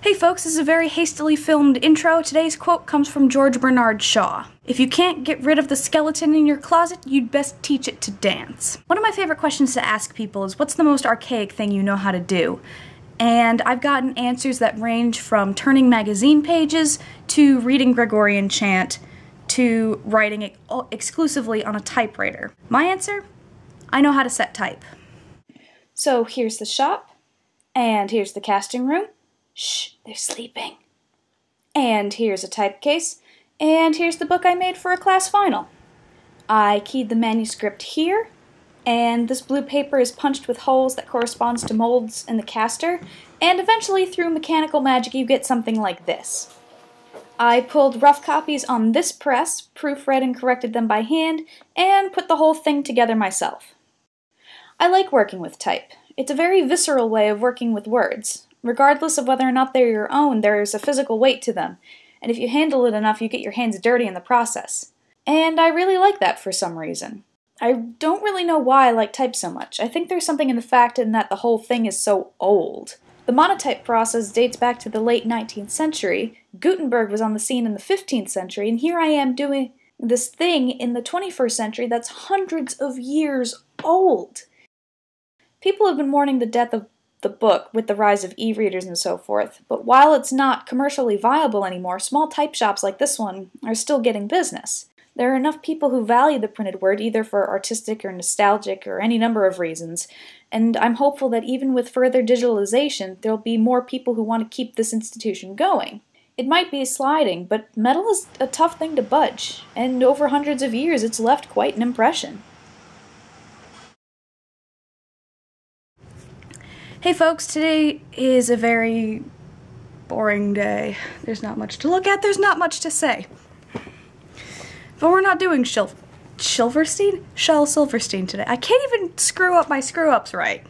Hey folks, this is a very hastily filmed intro. Today's quote comes from George Bernard Shaw. If you can't get rid of the skeleton in your closet, you'd best teach it to dance. One of my favorite questions to ask people is, what's the most archaic thing you know how to do? And I've gotten answers that range from turning magazine pages, to reading Gregorian chant, to writing exclusively on a typewriter. My answer? I know how to set type. So here's the shop, and here's the casting room. Shh, they're sleeping. And here's a type case, and here's the book I made for a class final. I keyed the manuscript here, and this blue paper is punched with holes that corresponds to molds in the caster, and eventually through mechanical magic you get something like this. I pulled rough copies on this press, proofread and corrected them by hand, and put the whole thing together myself. I like working with type. It's a very visceral way of working with words. Regardless of whether or not they're your own, there's a physical weight to them, and if you handle it enough, you get your hands dirty in the process. And I really like that for some reason. I don't really know why I like type so much. I think there's something in the fact in that the whole thing is so old. The monotype process dates back to the late 19th century. Gutenberg was on the scene in the 15th century, and here I am doing this thing in the 21st century that's hundreds of years old. People have been mourning the death of the book with the rise of e-readers and so forth, but while it's not commercially viable anymore, small type shops like this one are still getting business. There are enough people who value the printed word either for artistic or nostalgic or any number of reasons, and I'm hopeful that even with further digitalization, there'll be more people who want to keep this institution going. It might be sliding, but metal is a tough thing to budge, and over hundreds of years it's left quite an impression. Hey folks, today is a very boring day. There's not much to look at, there's not much to say. But we're not doing Shel Silverstein today. I can't even screw up my screw-ups right.